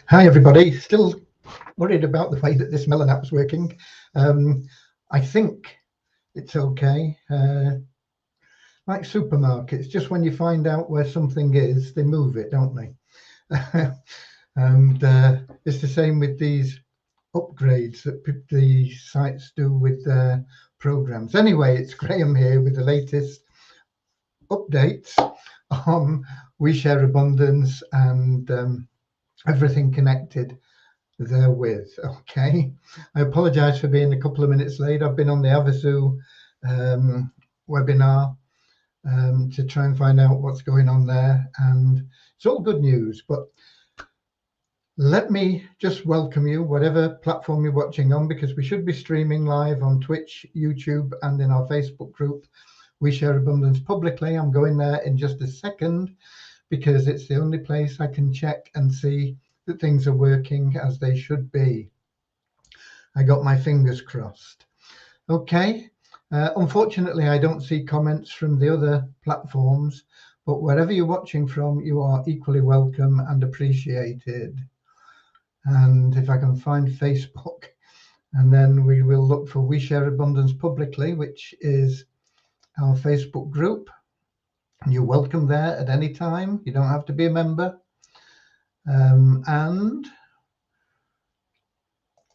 Hi everybody, still worried about the way that this Melon app's working. I think it's okay. Like supermarkets, just when you find out where something is, they move it, don't they? And it's the same with these upgrades that the sites do with their programs. Anyway, it's Graham here with the latest updates on We Share Abundance and everything connected therewith. Okay, I apologize for being a couple of minutes late. I've been on the Havasu webinar to try and find out what's going on there, and it's all good news. But let me just welcome you, whatever platform you're watching on, because we should be streaming live on Twitch, YouTube, and in our Facebook group, We Share Abundance Publicly. I'm going there in just a second because it's the only place I can check and see that things are working as they should be. I got my fingers crossed. Okay. Unfortunately, I don't see comments from the other platforms, but wherever you're watching from, you are equally welcome and appreciated. And if I can find Facebook, and then we will look for We Share Abundance Publicly, which is our Facebook group. You're welcome there at any time. You don't have to be a member. And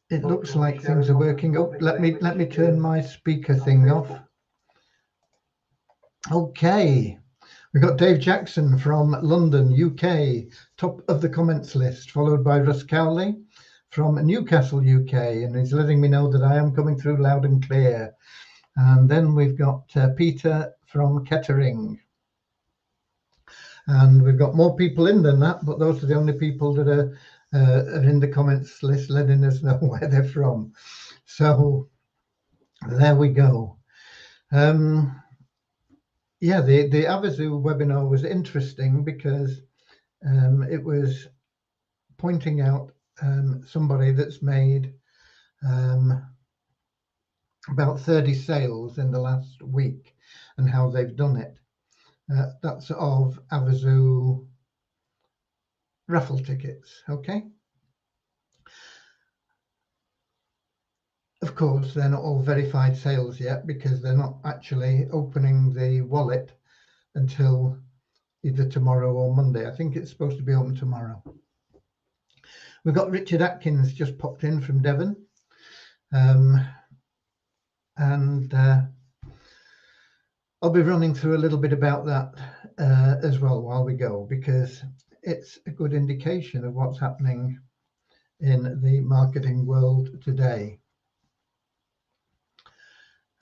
it looks like things are working. Oh, let me turn my speaker thing off. Okay, we've got Dave Jackson from London, UK, top of the comments list, followed by Russ Cowley from Newcastle, UK, and he's letting me know that I am coming through loud and clear. And then we've got Peter from Kettering. And we've got more people in than that, but those are the only people that are in the comments list letting us know where they're from. So there we go. Yeah, the Havasu webinar was interesting because it was pointing out somebody that's made about 30 sales in the last week and how they've done it. That's of Havasu raffle tickets, okay? Of course, they're not all verified sales yet because they're not actually opening the wallet until either tomorrow or Monday. I think it's supposed to be open tomorrow. We've got Richard Atkins just popped in from Devon. And I'll be running through a little bit about that as well while we go, because it's a good indication of what's happening in the marketing world today.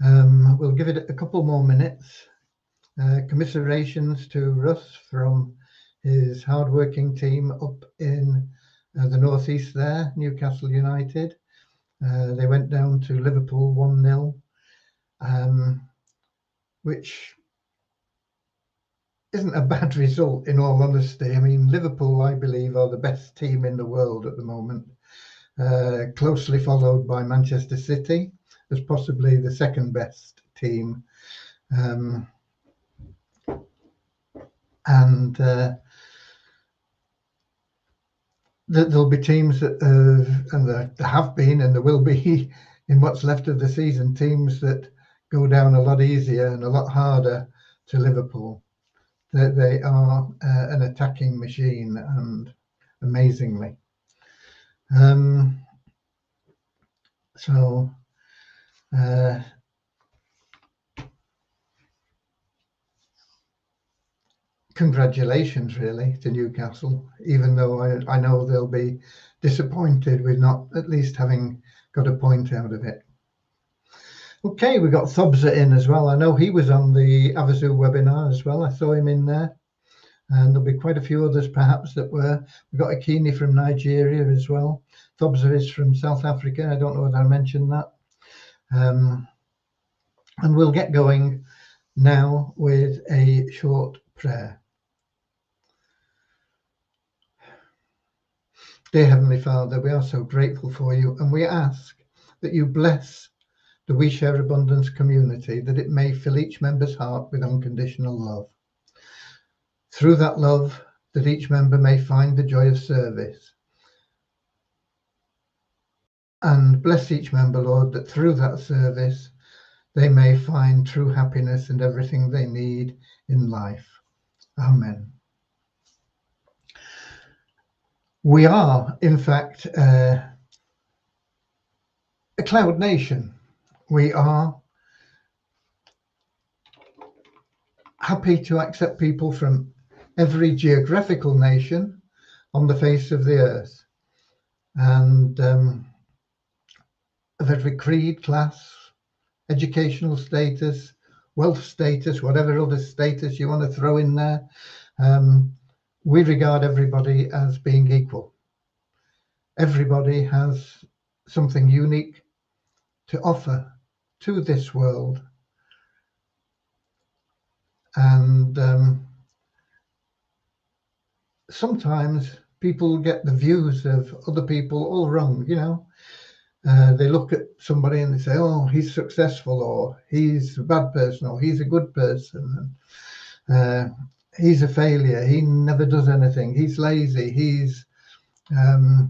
We'll give it a couple more minutes. Commiserations to Russ from his hard-working team up in the northeast there, Newcastle United. They went down to Liverpool 1-0, which isn't a bad result in all honesty. I mean, Liverpool, I believe, are the best team in the world at the moment, closely followed by Manchester City as possibly the second best team. There'll be teams that and there have been and there will be in what's left of the season, teams that go down a lot easier and a lot harder to Liverpool. They are an attacking machine, and amazingly. Congratulations, really, to Newcastle, even though I know they'll be disappointed with not at least having got a point out of it. Okay, we got Thobza in as well. I know he was on the Havasu webinar as well. I saw him in there. And there'll be quite a few others perhaps that were. We've got Akini from Nigeria as well. Thobza is from South Africa. I don't know whether I mentioned that. And we'll get going now with a short prayer. Dear Heavenly Father, we are so grateful for you, and we ask that you bless the We Share Abundance community, that it may fill each member's heart with unconditional love. Through that love, that each member may find the joy of service, And bless each member, Lord, that through that service they may find true happiness and everything they need in life. Amen. We are, in fact, a cloud nation. We are happy to accept people from every geographical nation on the face of the earth, and of every creed, class, educational status, wealth status, whatever other status you want to throw in there. We regard everybody as being equal. Everybody has something unique to offer to this world. And sometimes people get the views of other people all wrong, you know. They look at somebody and they say, oh, he's successful, or he's a bad person, or he's a good person. He's a failure. He never does anything. He's lazy. He's a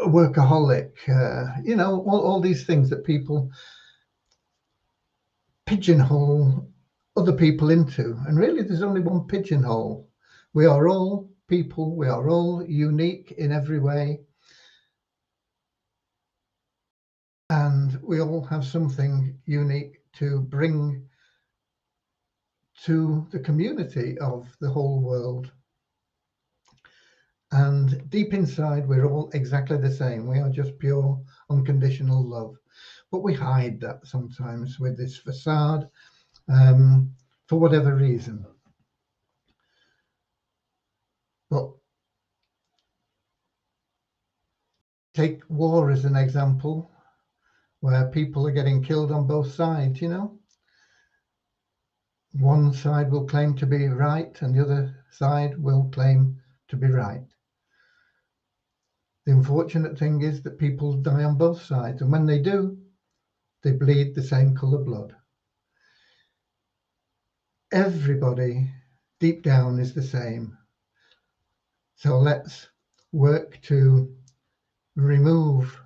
workaholic. You know, all these things that people pigeonhole other people into. And really, there's only one pigeonhole. We are all people. We are all unique in every way. And we all have something unique to bring to the community of the whole world. And deep inside, we're all exactly the same. We are just pure, unconditional love. But we hide that sometimes with this facade for whatever reason. But take war as an example, where people are getting killed on both sides, you know. One side will claim to be right and the other side will claim to be right. The unfortunate thing is that people die on both sides, and when they do, they bleed the same colour blood. Everybody deep down is the same. So let's work to remove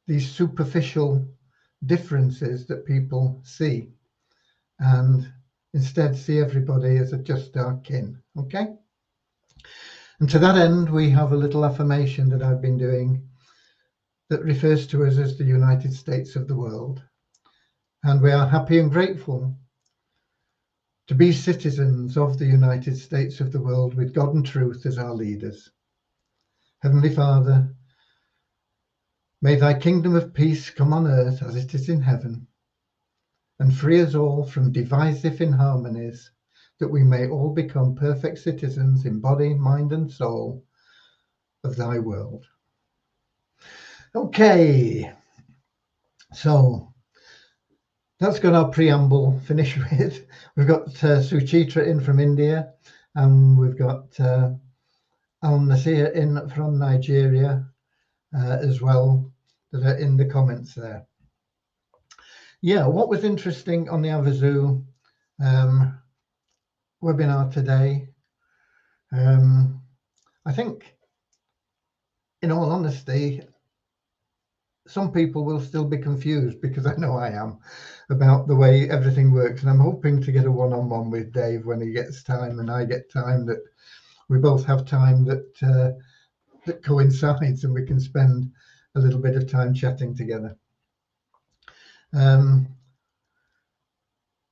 these superficial differences that people see, and instead see everybody as just our kin, okay? And to that end, we have a little affirmation that I've been doing that refers to us as the United States of the world. And we are happy and grateful to be citizens of the United States of the world with God and truth as our leaders. Heavenly Father, may thy kingdom of peace come on earth as it is in heaven, and free us all from divisive inharmonies, that we may all become perfect citizens in body, mind, and soul of thy world. Okay, so that's got our preamble finished with. We've got Suchitra in from India, and we've got Al Nasir in from Nigeria as well, that are in the comments there. Yeah, what was interesting on the Avazu webinar today, I think, in all honesty, some people will still be confused, because I know I am, about the way everything works. And I'm hoping to get a one-on-one with Dave when he gets time and I get time, that we both have time that that coincides, and we can spend a little bit of time chatting together.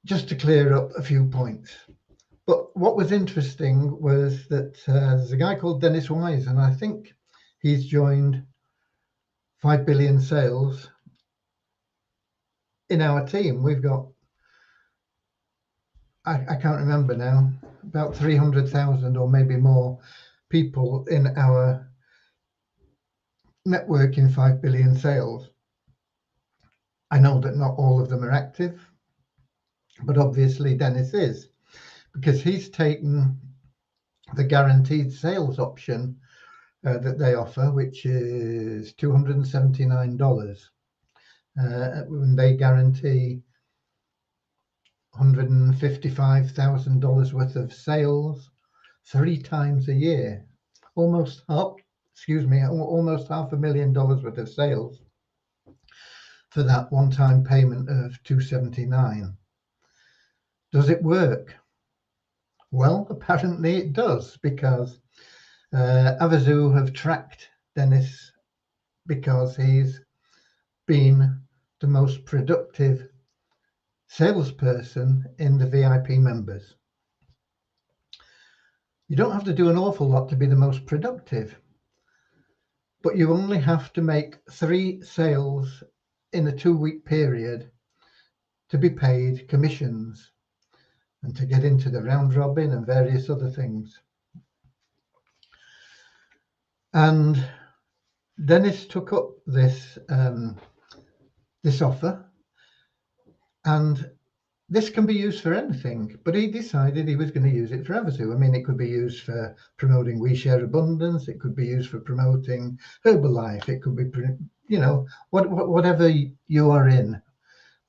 Just to clear up a few points. But what was interesting was that there's a guy called Dennis Wise, and I think he's joined 5 billion sales in our team. We've got, I can't remember now, about 300,000 or maybe more people in our network in 5 billion sales. I know that not all of them are active, but obviously Dennis is, because he's taken the guaranteed sales option that they offer, which is $279. When they guarantee $155,000 worth of sales 3 times a year, almost half excuse me, almost $500,000 worth of sales for that one-time payment of $279. Does it work? Well, apparently it does, because Havasu have tracked Dennis because he's been the most productive salesperson in the VIP members. You don't have to do an awful lot to be the most productive, but you only have to make 3 sales in a 2-week period to be paid commissions and to get into the round robin and various other things. And Dennis took up this this offer, and this can be used for anything, but he decided he was going to use it for Havasu. I mean, it could be used for promoting We Share Abundance. It could be used for promoting Herbalife. It could be, you know, whatever you are in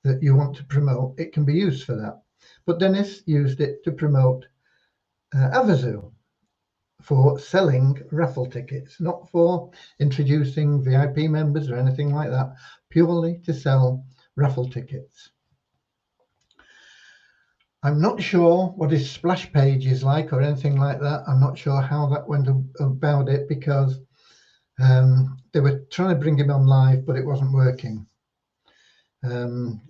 that you want to promote, it can be used for that. But Dennis used it to promote Havasu, for selling raffle tickets, not for introducing VIP members or anything like that, purely to sell raffle tickets. I'm not sure what his splash page is like or anything like that. I'm not sure how that went about it, because they were trying to bring him on live, but it wasn't working.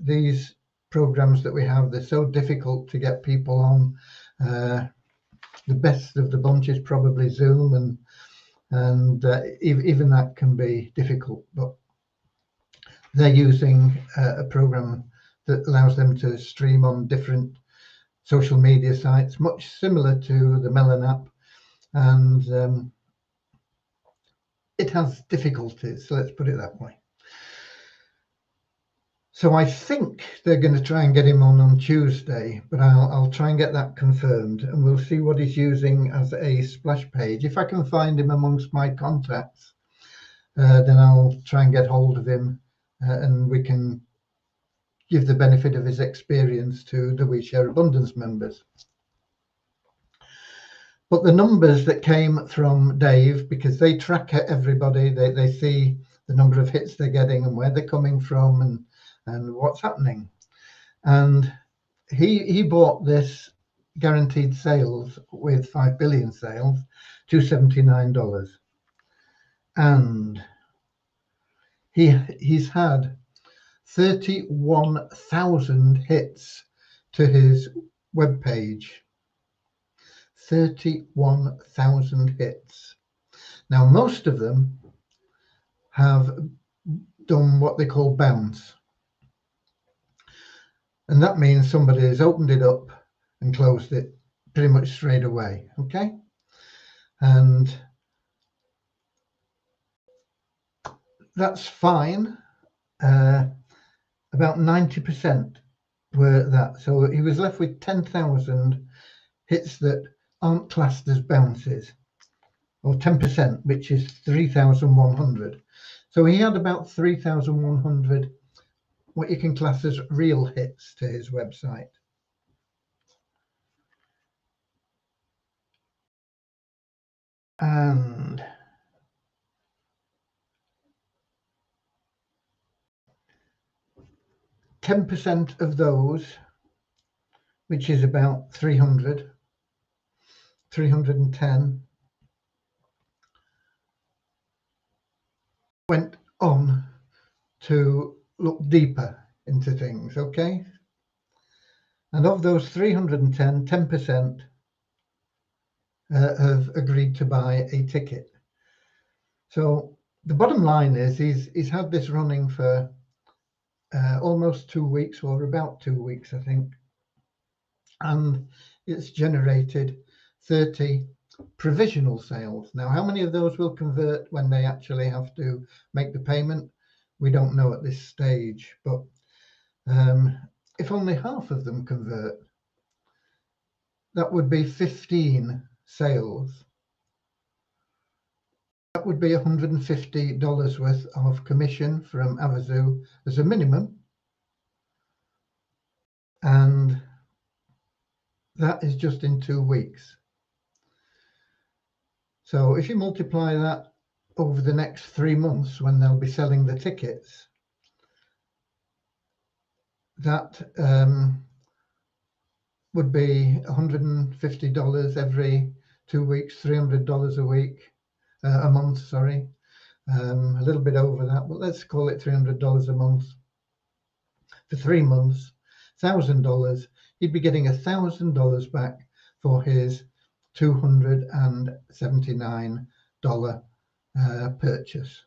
These programs that we have, they're so difficult to get people on. The best of the bunch is probably Zoom, and even that can be difficult. But they're using a program that allows them to stream on different social media sites, much similar to the Melon app, and it has difficulties, so let's put it that way. So I think they're going to try and get him on Tuesday, but I'll try and get that confirmed, and we'll see what he's using as a splash page. If I can find him amongst my contacts, then I'll try and get hold of him, and we can give the benefit of his experience to the We Share Abundance members. But the numbers that came from Dave, because they track everybody, they see the number of hits they're getting and where they're coming from, and what's happening. And he bought this guaranteed sales with 5 billion sales, $279. And he's had 31,000 hits to his webpage. 31,000 hits. Now, most of them have done what they call bounce. And that means somebody has opened it up and closed it pretty much straight away, okay? And that's fine. About 90% were that. So he was left with 10,000 hits that aren't classed as bounces, or 10%, which is 3,100. So he had about 3,100 what you can class as real hits to his website. And %10 of those, which is about 310, went on to look deeper into things, okay? And of those 310, 10% have agreed to buy a ticket. So the bottom line is he's had this running for almost 2 weeks, or about 2 weeks, I think. And it's generated 30 provisional sales. Now, how many of those will convert when they actually have to make the payment? We don't know at this stage, but if only half of them convert, that would be 15 sales. That would be $150 worth of commission from Havasu as a minimum. And that is just in 2 weeks. So if you multiply that over the next 3 months when they'll be selling the tickets, that would be $150 every 2 weeks, $300 a week, a month, sorry. A little bit over that, but let's call it $300 a month for 3 months, $1,000. He'd be getting $1,000 back for his $279 purchase.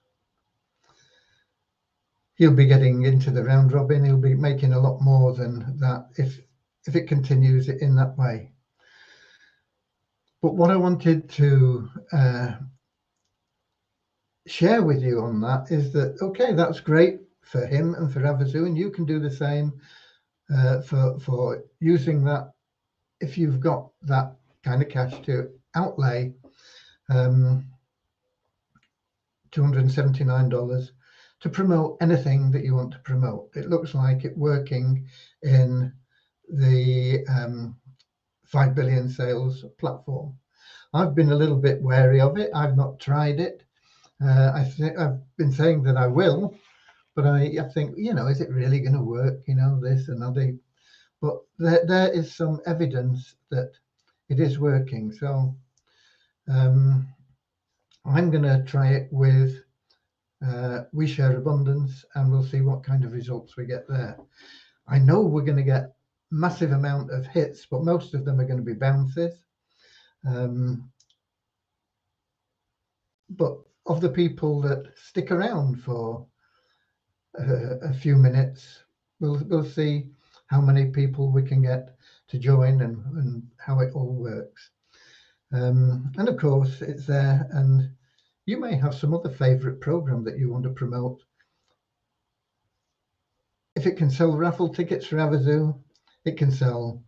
He'll be getting into the round robin. He'll be making a lot more than that if it continues in that way. But what I wanted to share with you on that is that, okay, that's great for him and for Havasu, and you can do the same for using that if you've got that kind of cash to outlay. $279 to promote anything that you want to promote. It looks like it working in the 5 billion sales platform. I've been a little bit wary of it. I've not tried it. I've been saying that I will, but I think, is it really going to work? This and other. But there is some evidence that it is working. So I'm going to try it with We Share Abundance, and we'll see what kind of results we get there. I know we're going to get massive amount of hits, but most of them are going to be bounces. But of the people that stick around for a few minutes, we'll see how many people we can get to join and how it all works. And of course, it's there, and you may have some other favorite program that you want to promote. If it can sell raffle tickets for Havasu, it can sell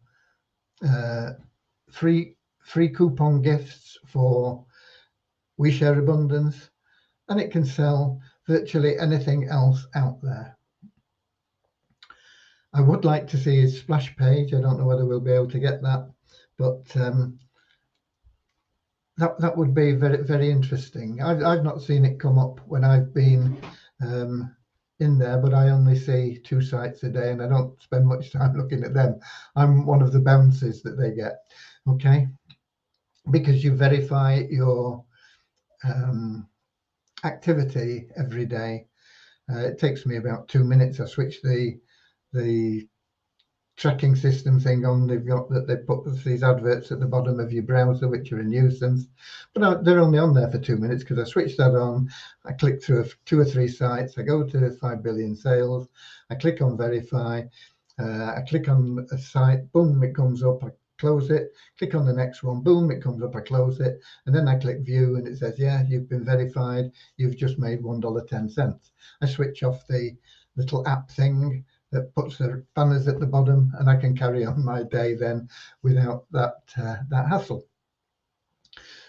free coupon gifts for We Share Abundance, and it can sell virtually anything else out there. I would like to see his splash page. I don't know whether we'll be able to get that, but that would be very, very interesting. I've not seen it come up when I've been in there, but I only see 2 sites a day and I don't spend much time looking at them. I'm one of the bounces that they get, okay? Because you verify your activity every day. It takes me about 2 minutes. I switch the tracking system thing on. They've got that they put these adverts at the bottom of your browser, which are a nuisance, but they're only on there for 2 minutes because I switched that on. I click through 2 or 3 sites. I go to 5 billion sales. I click on verify. I click on a site. Boom, it comes up. I close it. Click on the next one. Boom, it comes up. I close it, and then I click view, and it says, yeah, you've been verified. You've just made $1.10. I switch off the little app thing that puts the banners at the bottom, and I can carry on my day then without that hassle.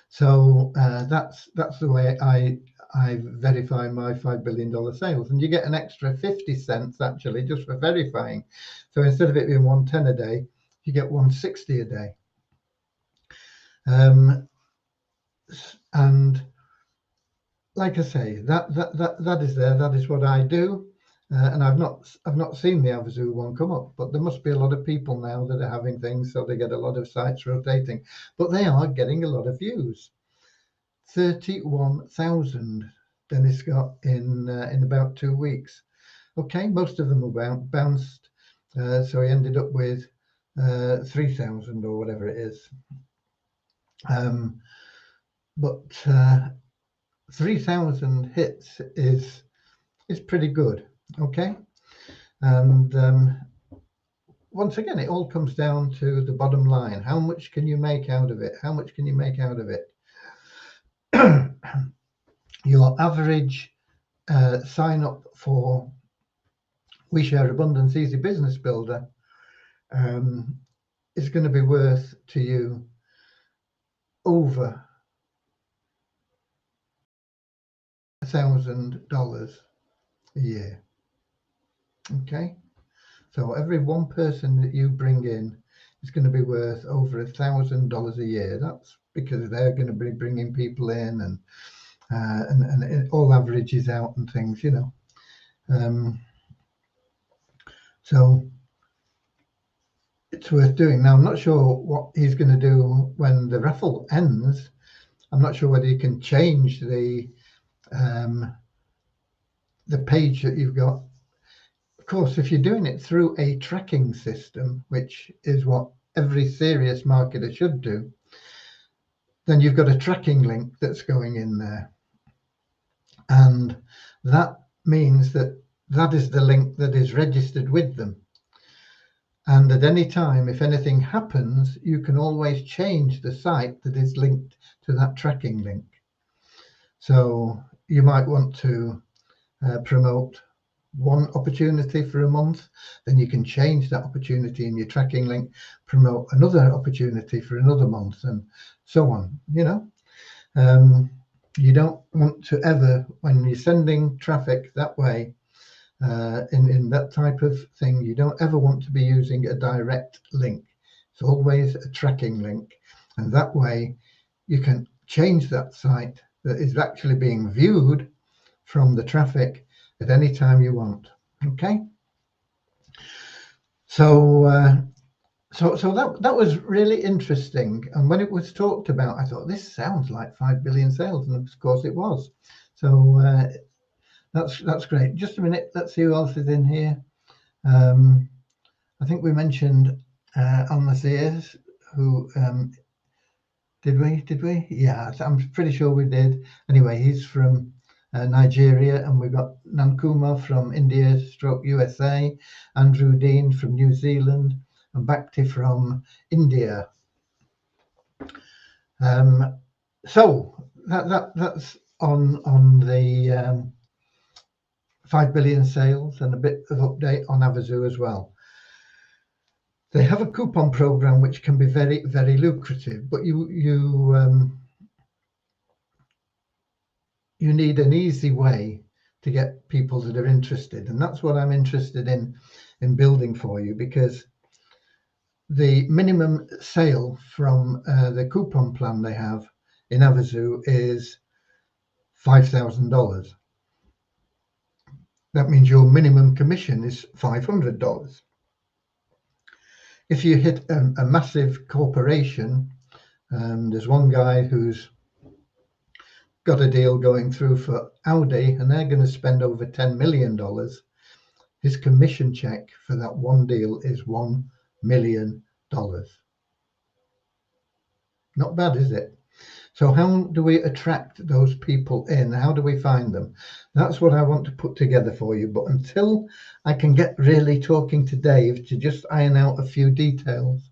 So that's the way I verify my $5 billion sales, and you get an extra 50 cents actually just for verifying. So instead of it being 110 a day, you get 160 a day. And like I say, that is there. That is what I do. And I've not seen the Havasu one come up, but there must be a lot of people now that are having things, so they get a lot of sites rotating. But they are getting a lot of views. 31,000 Dennis got in about 2 weeks. Okay, most of them were bounced, so he ended up with 3,000 or whatever it is. But 3,000 hits is pretty good. Okay, and once again, it all comes down to the bottom line. How much can you make out of it? How much can you make out of it? Your average sign up for We Share Abundance Easy Business Builder is going to be worth to you over $1,000 a year. Okay, so every one person that you bring in is going to be worth over $1,000 a year. That's because they're going to be bringing people in, and it all averages out and things, you know. So it's worth doing. Now, I'm not sure what he's going to do when the raffle ends. I'm not sure whether you can change the page that you've got. Of course, if you're doing it through a tracking system, which is what every serious marketer should do, then you've got a tracking link that's going in there. And that means that that is the link that is registered with them. And at any time, if anything happens, you can always change the site that is linked to that tracking link. So you might want to promote one opportunity for a month, then you can change that opportunity in your tracking link, promote another opportunity for another month, and so on. You know, you don't want to ever, when you're sending traffic that way, in that type of thing, you don't ever want to be using a direct link. It's always a tracking link, and that way you can change that site that is actually being viewed from the traffic at any time you want. Okay, so that was really interesting, and when it was talked about, I thought this sounds like 5 billion sales, and of course it was. So that's great. Just a minute, let's see who else is in here. I think we mentioned Anna Sears, who did we? Yeah, I'm pretty sure we did. Anyway, he's from Nigeria, and we've got Nankuma from India / USA, Andrew Dean from New Zealand, and Bhakti from India. So that's on the 5 billion sales, and a bit of update on Avazu as well. They have a coupon program which can be very, very lucrative, but you need an easy way to get people that are interested, and that's what I'm interested in building for you, because the minimum sale from the coupon plan they have in Avazu is $5,000. That means your minimum commission is $500. If you hit a massive corporation, there's one guy who's got a deal going through for Audi, and they're going to spend over $10 million. His commission check for that one deal is $1 million. Not bad, is it? So how do we attract those people in? How do we find them? That's what I want to put together for you. But until I can get really talking to Dave to just iron out a few details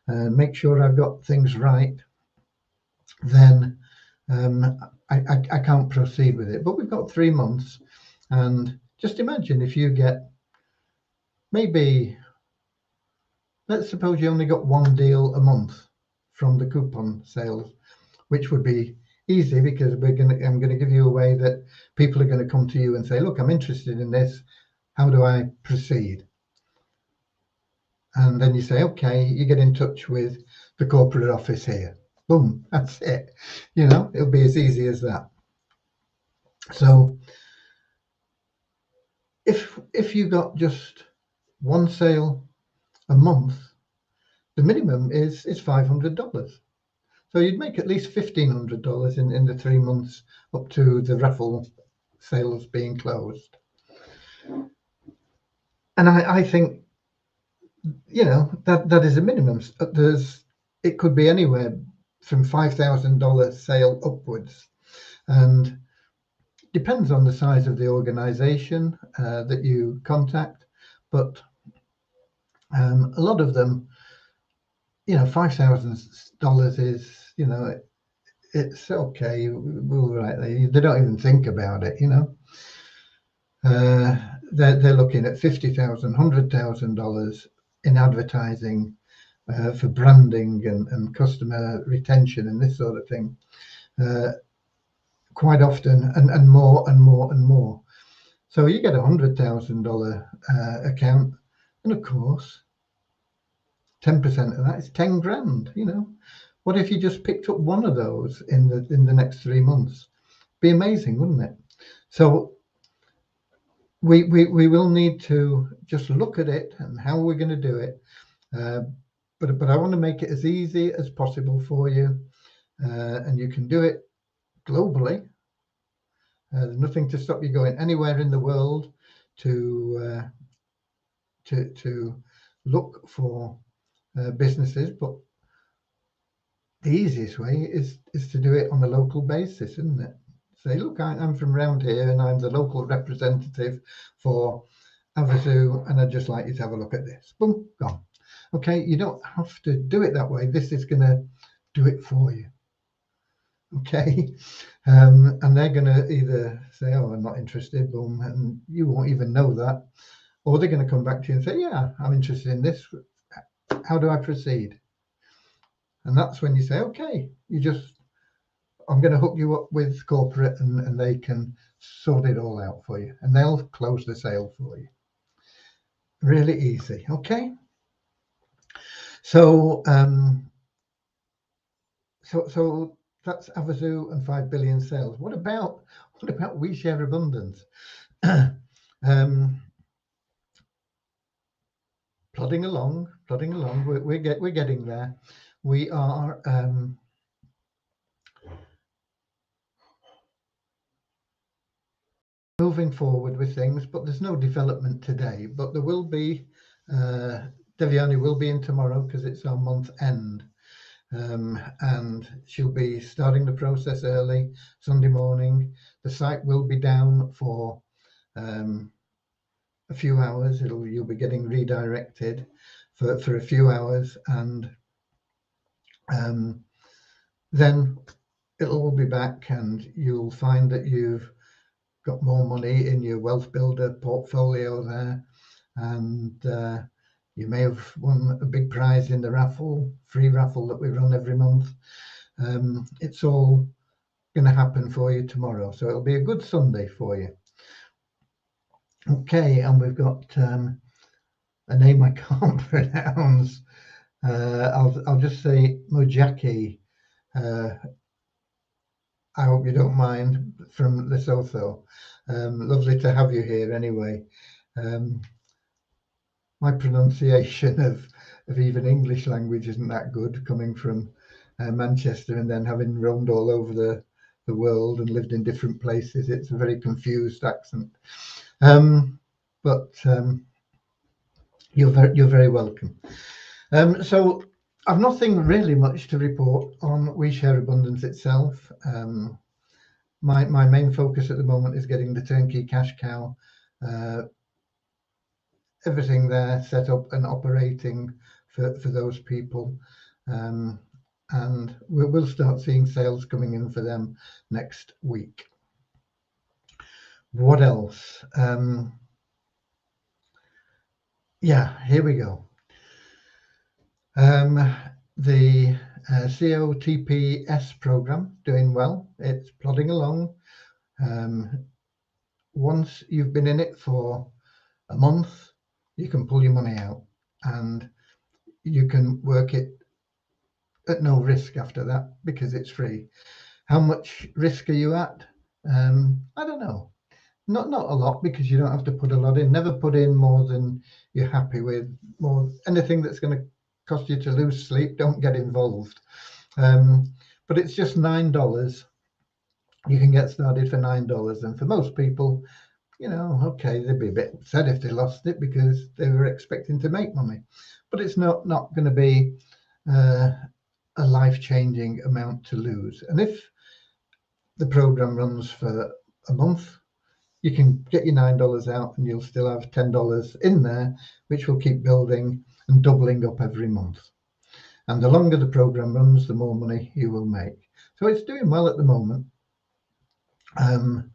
and make sure I've got things right, then I can't proceed with it. But we've got 3 months, and just imagine if you get, maybe, let's suppose you only got one deal a month from the coupon sales, which would be easy, because I'm going to give you a way that people are going to come to you and say, look, I'm interested in this. How do I proceed? And then you say, okay, you get in touch with the corporate office here. Boom, that's it. You know, it'll be as easy as that. So if you got just one sale a month, the minimum is $500. So you'd make at least $1,500 in the 3 months up to the raffle sales being closed. And I think, you know, that is a minimum. It could be anywhere from $5,000 sale upwards, and depends on the size of the organization that you contact. But a lot of them, you know, $5,000 is, you know, it's okay. We'll write there. They don't even think about it, you know. They're looking at $50,000, $100,000 in advertising for branding and customer retention and this sort of thing, quite often, and more and more and more. So you get a $100,000 account, and of course, 10% of that is 10 grand. You know, what if you just picked up one of those in the next 3 months? Be amazing, wouldn't it? So we will need to just look at it and how we're going to do it. But I want to make it as easy as possible for you, and you can do it globally. There's nothing to stop you going anywhere in the world to look for businesses, but the easiest way is to do it on a local basis, isn't it? Say, look, I'm from around here and I'm the local representative for Havasu, and I'd just like you to have a look at this. Boom, gone. Okay, you don't have to do it that way. This is going to do it for you. Okay, and they're going to either say, oh, I'm not interested, boom, and you won't even know that. Or they're going to come back to you and say, yeah, I'm interested in this. How do I proceed? And that's when you say, okay, I'm going to hook you up with corporate and they can sort it all out for you. And they'll close the sale for you. Really easy. Okay. So, so that's Havasu and 5 billion sales. What about We Share Abundance? Plodding along. We're getting there. We are moving forward with things, but there's no development today. But there will be. Devyani will be in tomorrow because it's our month end, and she'll be starting the process early Sunday morning. The site will be down for a few hours. You'll be getting redirected for a few hours, and then it'll all be back, and you'll find that you've got more money in your wealth builder portfolio there, and you may have won a big prize in the free raffle that we run every month. It's all going to happen for you tomorrow, so it'll be a good Sunday for you. Okay, and we've got a name I can't pronounce. I'll just say Mojaki. I hope you don't mind, from Lesotho. Lovely to have you here anyway. My pronunciation of even English language isn't that good, coming from Manchester and then having roamed all over the world and lived in different places. It's a very confused accent. But you're very welcome. So I've nothing really much to report on We Share Abundance itself. My main focus at the moment is getting the turnkey cash cow, everything there set up and operating for those people, and we'll start seeing sales coming in for them next week. What else? Yeah, here we go. The COTPS program, doing well. It's plodding along. Once you've been in it for a month, you can pull your money out and you can work it at no risk after that because it's free. How much risk are you at? I don't know. Not a lot, because you don't have to put a lot in. Never put in more than you're happy with. Anything that's going to cost you to lose sleep, don't get involved. But it's just $9. You can get started for $9, and for most people, okay, they'd be a bit upset if they lost it because they were expecting to make money. But it's not going to be a life-changing amount to lose. And if the program runs for a month, you can get your $9 out and you'll still have $10 in there, which will keep building and doubling up every month. And the longer the program runs, the more money you will make. So it's doing well at the moment. And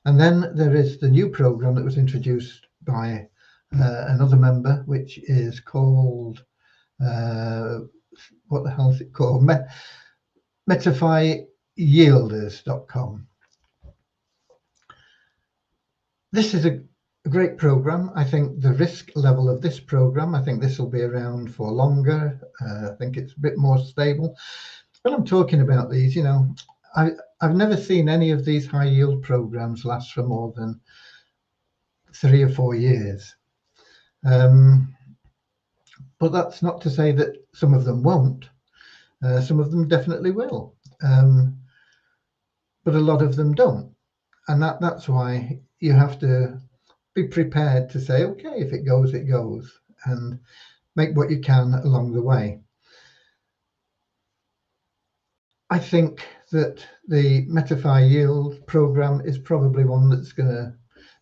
then there is the new program that was introduced by another member, which is called, what the hell is it called? MetaFiYielders.com. This is a great program. I think the risk level of this program, I think this will be around for longer. I think it's a bit more stable. When I'm talking about these, I've never seen any of these high yield programs last for more than 3 or 4 years. But that's not to say that some of them won't. Some of them definitely will. But a lot of them don't. And that's why you have to be prepared to say, okay, if it goes, it goes, and make what you can along the way. I think that the MetaFi yield program is probably one that's going to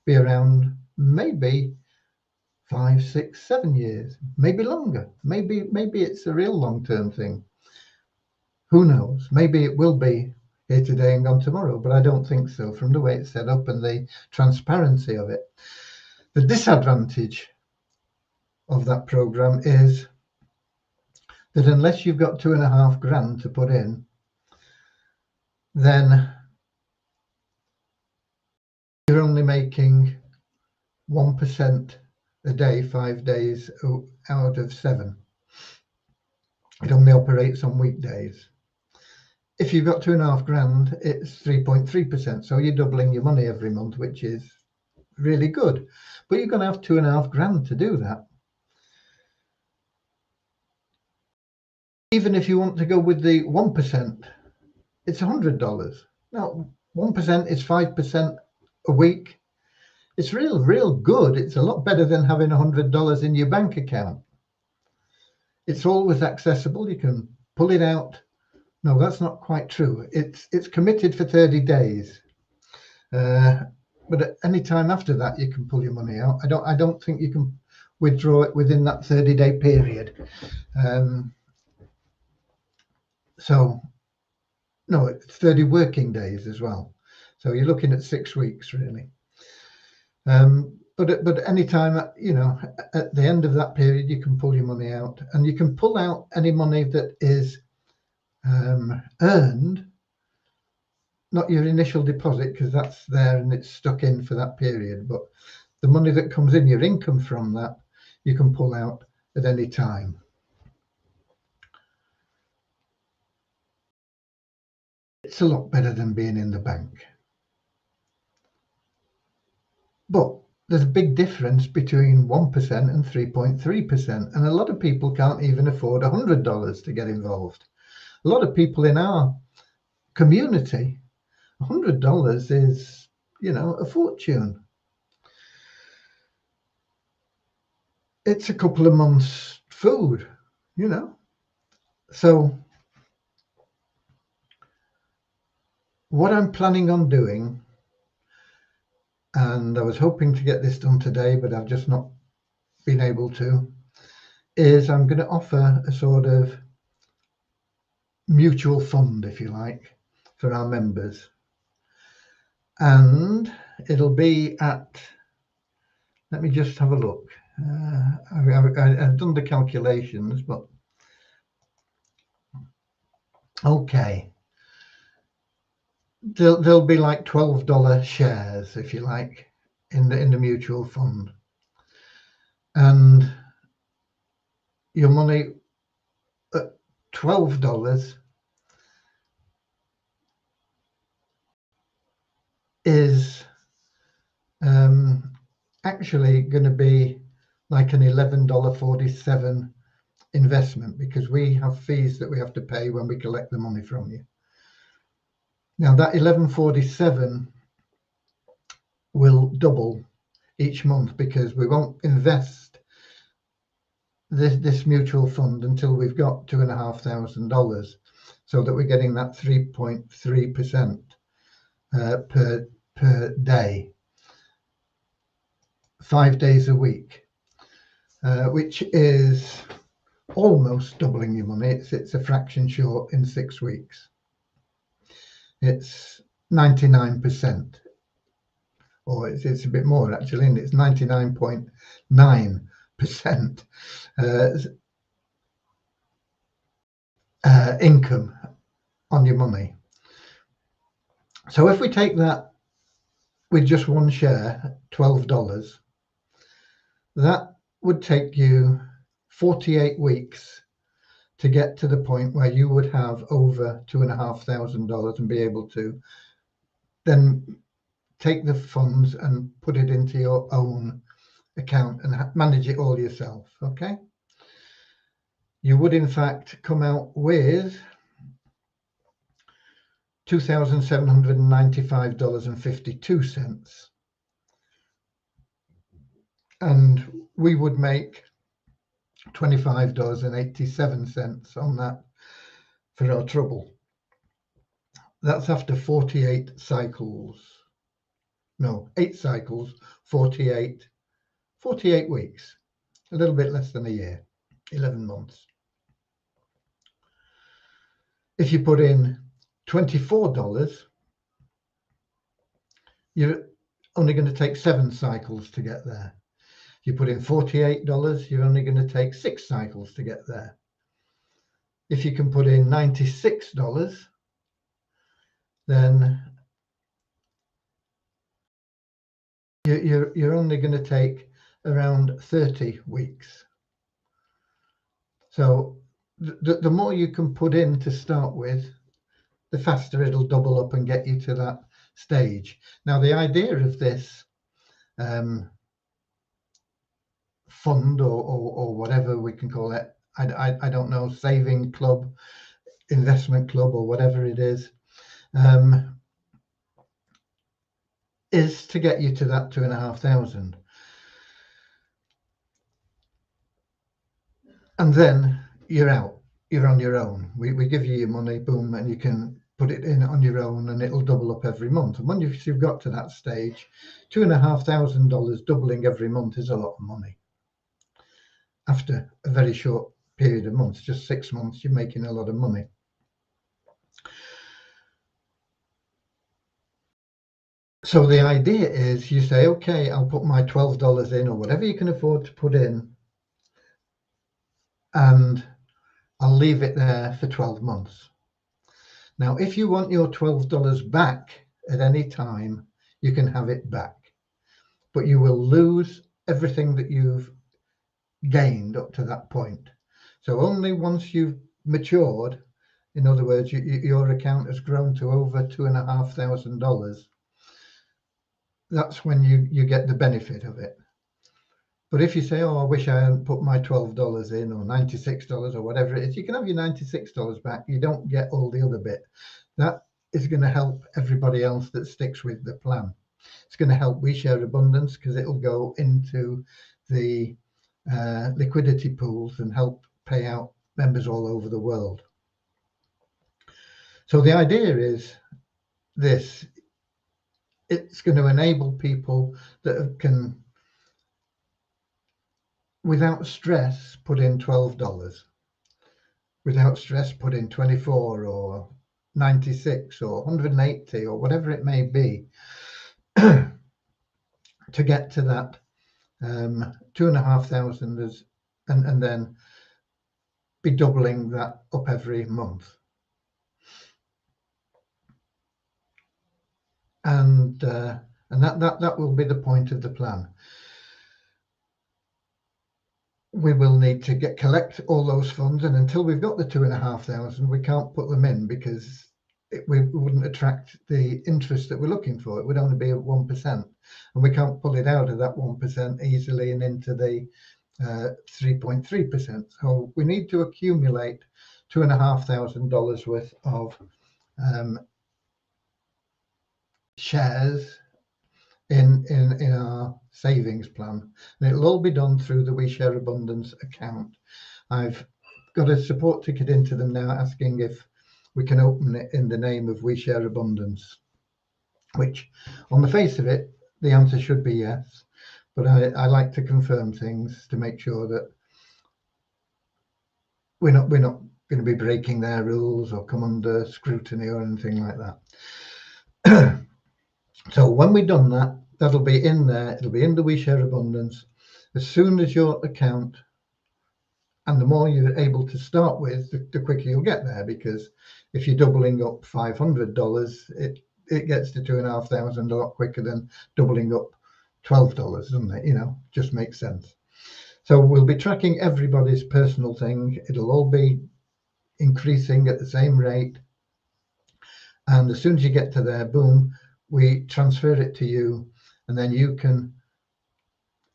be around maybe 5, 6, 7 years, maybe longer. Maybe it's a real long-term thing. Who knows? Maybe it will be here today and gone tomorrow, but I don't think so from the way it's set up and the transparency of it. The disadvantage of that program is that unless you've got 2.5 grand to put in, then you're only making 1% a day, 5 days out of 7. It only operates on weekdays. If you've got 2.5 grand, it's 3.3%. So you're doubling your money every month, which is really good. But you're going to have 2.5 grand to do that. Even if you want to go with the 1%, it's $100. Now, 1% is 5% a week. It's real good. It's a lot better than having $100 in your bank account. It's always accessible. You can pull it out. No, that's not quite true. It's committed for 30 days. But at any time after that, you can pull your money out. I don't think you can withdraw it within that 30-day period. So no, it's 30 working days as well. So you're looking at 6 weeks really. But any time, you know, at the end of that period, you can pull your money out, and you can pull out any money that is earned, not your initial deposit, because that's there and it's stuck in for that period, but the money that comes in, your income from that, you can pull out at any time. It's a lot better than being in the bank. But there's a big difference between 1% and 3.3%, and a lot of people can't even afford $100 to get involved. A lot of people in our community, $100 is, you know, a fortune. It's a couple of months' food, you know. So what I'm planning on doing, and I was hoping to get this done today, but I've just not been able to, is I'm going to offer a sort of mutual fund, if you like, for our members. And it'll be at, let me just have a look. I've done the calculations, but okay. There'll be like $12 shares, if you like, in the mutual fund. And your money at $12 is actually going to be like an $11.47 investment, because we have fees that we have to pay when we collect the money from you. Now that $11.47 will double each month, because we won't invest this mutual fund until we've got $2,500, so that we're getting that 3.3% per day, 5 days a week, which is almost doubling your money. It's a fraction short in 6 weeks. It's 99%, or it's a bit more actually, and it's 99.9% income on your money. So if we take that with just one share, $12, that would take you 48 weeks to get to the point where you would have over $2,500 and be able to then take the funds and put it into your own account and manage it all yourself. Okay, you would in fact come out with $2,795.52, and we would make $25.87 on that for our trouble. That's after 48 cycles. No, 8 cycles, 48 weeks, a little bit less than a year, 11 months. If you put in $24, you're only going to take 7 cycles to get there. If you put in $48, you're only going to take 6 cycles to get there. If you can put in $96, then you're only going to take around 30 weeks. So the more you can put in to start with, the faster it'll double up and get you to that stage. Now, the idea of this fund or whatever we can call it, I don't know, saving club, investment club, or whatever it is to get you to that 2,500. And then you're out, you're on your own. We give you your money, boom, and you can put it in on your own and it'll double up every month. And when you've got to that stage, $2,500 doubling every month is a lot of money. After a very short period of months, just 6 months, you're making a lot of money. So the idea is you say, okay, I'll put my $12 in, or whatever you can afford to put in, and I'll leave it there for 12 months. Now, if you want your $12 back at any time, you can have it back, but you will lose everything that you've gained up to that point. So only once you've matured, in other words, your account has grown to over $2,500, that's when you get the benefit of it. But if you say, oh, I wish I hadn't put my $12 in, or $96 or whatever it is, you can have your $96 back. You don't get all the other bit. That is going to help everybody else that sticks with the plan. It's going to help We Share Abundance because it'll go into the liquidity pools and help pay out members all over the world. So the idea is this: it's going to enable people that can, without stress, put in $12, without stress put in 24 or 96 or 180 or whatever it may be, to get to that 2,500 and then be doubling that up every month. And that will be the point of the plan. We will need to collect all those funds, and until we've got the 2,500, we can't put them in because we wouldn't attract the interest that we're looking for. It would only be at 1%, and we can't pull it out of that 1% easily and into the 3.3%. So we need to accumulate $2,500 worth of shares in our savings plan, and it'll all be done through the We Share Abundance account. I've got a support ticket into them now asking if we can open it in the name of We Share Abundance, which on the face of it the answer should be yes, but I like to confirm things to make sure that we're not going to be breaking their rules or come under scrutiny or anything like that. So when we've done that, that'll be in there. It'll be in the We Share Abundance. As soon as your account, and the more you're able to start with, the quicker you'll get there. Because if you're doubling up $500, it gets to 2,500 a lot quicker than doubling up $12, doesn't it? You know, just makes sense. So we'll be tracking everybody's personal thing. It'll all be increasing at the same rate. And as soon as you get to there, boom, we transfer it to you, and then you can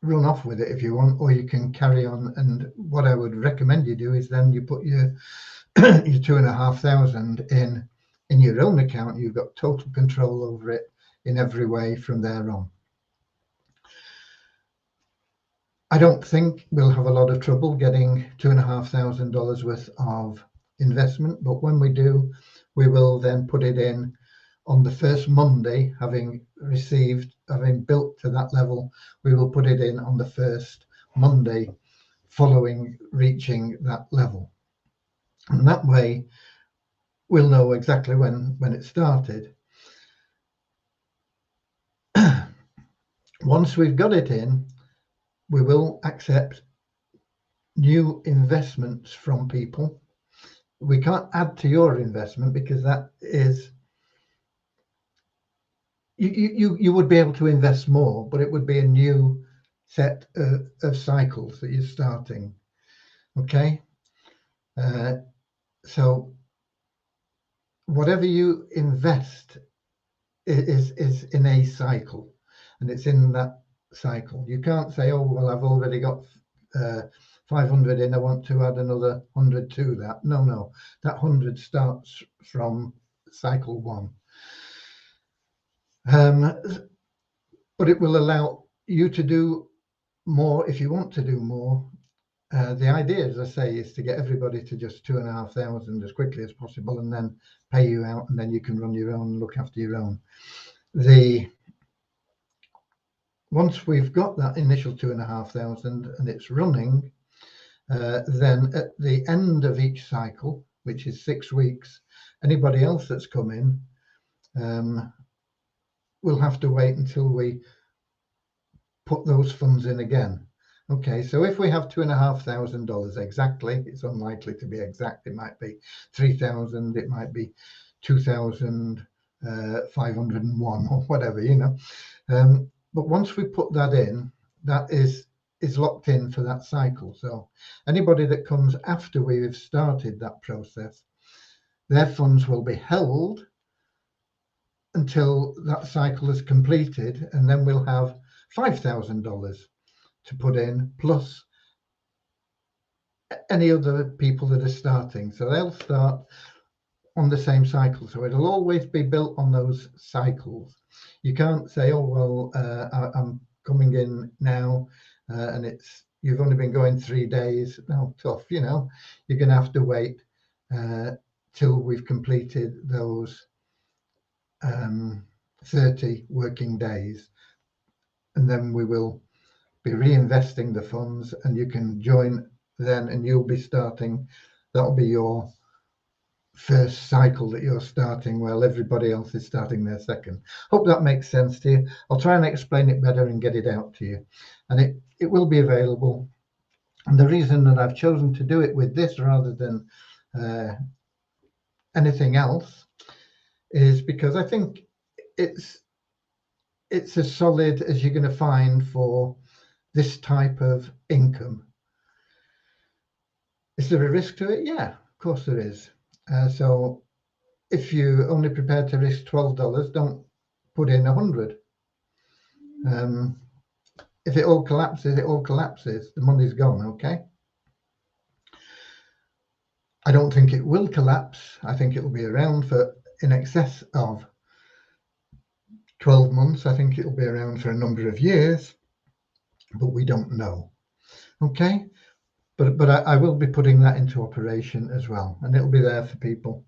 run off with it if you want, or you can carry on. And what I would recommend you do is then you put your your 2,500 in your own account. You've got total control over it in every way from there on. I don't think we'll have a lot of trouble getting $2,500 worth of investment, but when we do, we will then put it in on the first Monday, having built to that level. We will put it in on the first Monday following reaching that level, and that way we'll know exactly when it started. Once we've got it in, we will accept new investments from people. We can't add to your investment because that is, you would be able to invest more, but it would be a new set of cycles that you're starting. Okay, so whatever you invest is in a cycle, and it's in that cycle. You can't say, oh well, I've already got 500 in, I want to add another 100 to that. No, that 100 starts from cycle one. But it will allow you to do more if you want to do more. The idea, as I say, is to get everybody to just 2,500 as quickly as possible, and then pay you out, and then you can run your own and look after your own. Once we've got that initial 2,500 and it's running, then at the end of each cycle, which is 6 weeks, anybody else that's come in will have to wait until we put those funds in again. Okay, so if we have $2,500 exactly, it's unlikely to be exact. It might be 3,000, it might be 2,501 or whatever, you know. But once we put that in, that is locked in for that cycle. So anybody that comes after we've started that process, their funds will be held until that cycle is completed, and then we'll have $5,000 to put in, plus any other people that are starting. So they'll start on the same cycle. So it'll always be built on those cycles. You can't say, oh, well, I'm coming in now and you've only been going 3 days. No, tough, you know. You're going to have to wait till we've completed those 30 working days. And then we will be reinvesting the funds, and you can join then, and you'll be starting. That'll be your first cycle that you're starting, while everybody else is starting their second. Hope that makes sense to you. I'll try and explain it better and get it out to you, and it will be available. And the reason that I've chosen to do it with this rather than anything else is because I think it's as solid as you're going to find for this type of income. Is there a risk to it? Yeah, of course there is. So if you're only prepared to risk $12, don't put in 100. If it all collapses, it all collapses. The money's gone, okay? I don't think it will collapse. I think it will be around for in excess of 12 months. I think it will be around for a number of years, but we don't know. Okay, but I will be putting that into operation as well, and it'll be there for people.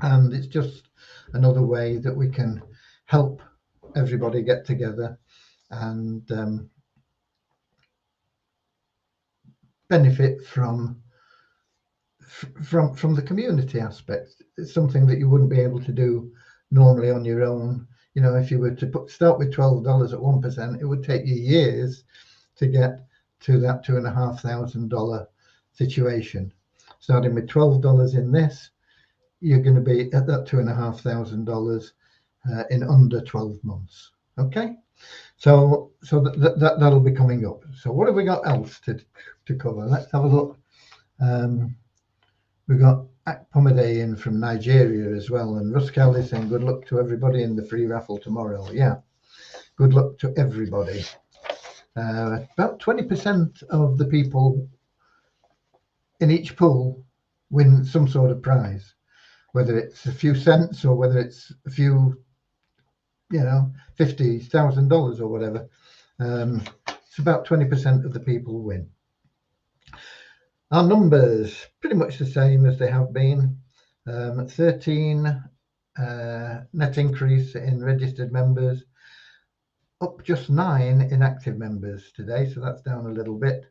And it's just another way that we can help everybody get together and benefit from the community aspect. It's something that you wouldn't be able to do normally on your own. You know, if you were to start with $12 at 1%, it would take you years to get to that $2,500 situation. Starting with $12 in this, you're going to be at that $2,500 in under 12 months. Okay, so that'll be coming up. So what have we got else to cover? Let's have a look. We've got Akpomade in from Nigeria as well, and Russ Kelly saying good luck to everybody in the free raffle tomorrow. Yeah, good luck to everybody. About 20% of the people in each pool win some sort of prize, whether it's a few cents or whether it's a few, $50,000 or whatever. It's about 20% of the people win. Our numbers pretty much the same as they have been. 13 net increase in registered members, up just 9 in active members today, so that's down a little bit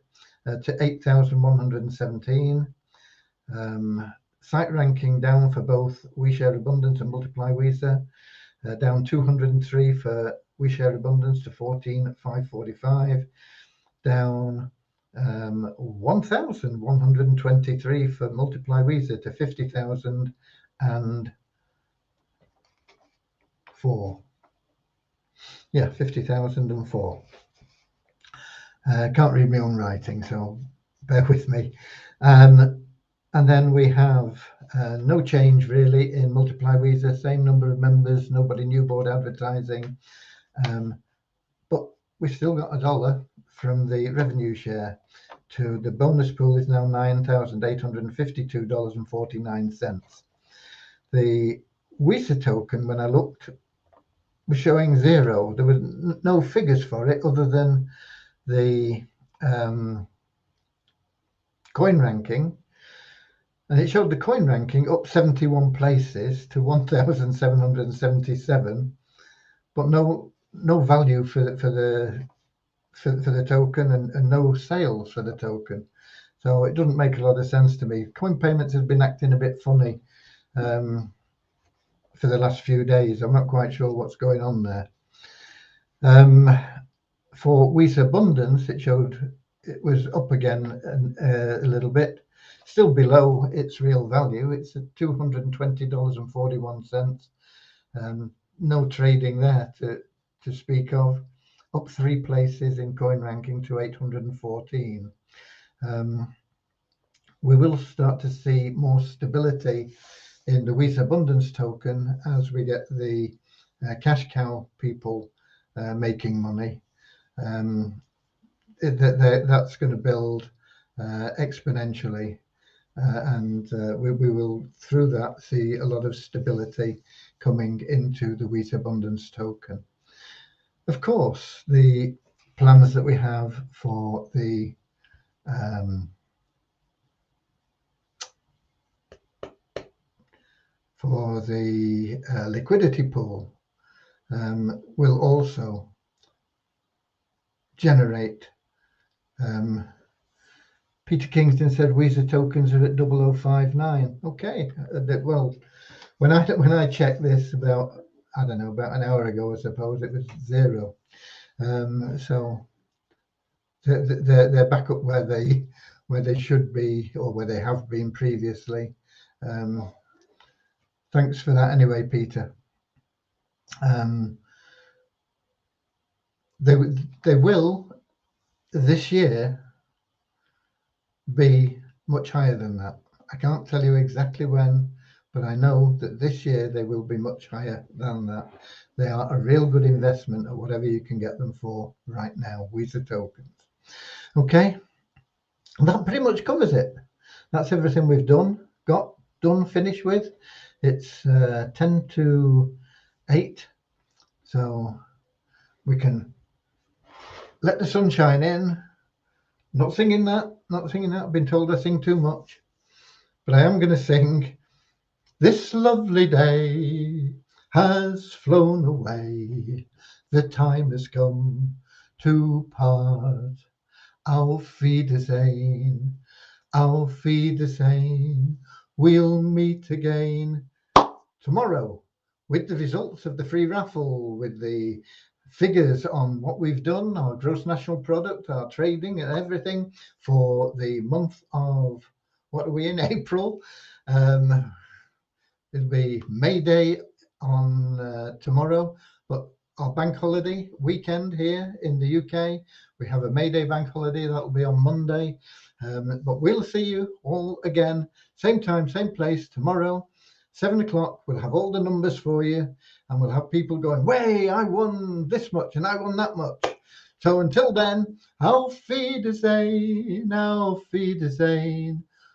to 8,117. Site ranking down for both WeShare Abundance and Multiply Weezer, down 203 for WeShare Abundance to 14,545, down 1,123 for Multiply Weezer to 50,004. Yeah, 50,004. Can't read my own writing, so bear with me. And then we have no change really in Multiply Weezer, same number of members, nobody new board advertising, but we still got $1 from the revenue share to the bonus pool is now $9,852.49. The Weezer token, when I looked, was showing 0. There were no figures for it other than the coin ranking, and it showed the coin ranking up 71 places to 1,777, but no value for the token and no sales for the token. So it doesn't make a lot of sense to me. Coin Payments has been acting a bit funny for the last few days. I'm not quite sure what's going on there. For Weezer Abundance, it showed it was up again a little bit, still below its real value. It's at $220.41. No trading there to speak of. Up 3 places in coin ranking to 814. We will start to see more stability in the Weezer Abundance token as we get the cash cow people making money. That's going to build exponentially, and we will through that see a lot of stability coming into the Weezer Abundance token. Of course, the plans that we have for the liquidity pool will also generate. Peter Kingston said Weezer tokens are at 0059. Okay, well, when I checked this about an hour ago, I suppose it was 0. So they're back up where they should be, or where they have been previously. Thanks for that anyway, Peter. They will this year be much higher than that. I can't tell you exactly when, but I know that this year they will be much higher than that. They are a real good investment at whatever you can get them for right now, Weezer tokens. Okay, that pretty much covers it. That's everything we've finished with. It's 10 to 8, so we can let the sunshine in. Not singing that. I've been told I sing too much, but I am going to sing. This lovely day has flown away. The time has come to part. Auf Wiedersehen. Auf Wiedersehen. We'll meet again tomorrow with the results of the free raffle, with the figures on what we've done, our gross national product, our trading and everything for the month of, what are we in, April? It'll be May Day on tomorrow, but our bank holiday weekend here in the UK. We have a May Day bank holiday that will be on Monday. But we'll see you all again, same time, same place tomorrow, 7 o'clock. We'll have all the numbers for you, and we'll have people going, "Way, I won this much and I won that much." So until then, auf Wiedersehen, auf Wiedersehen.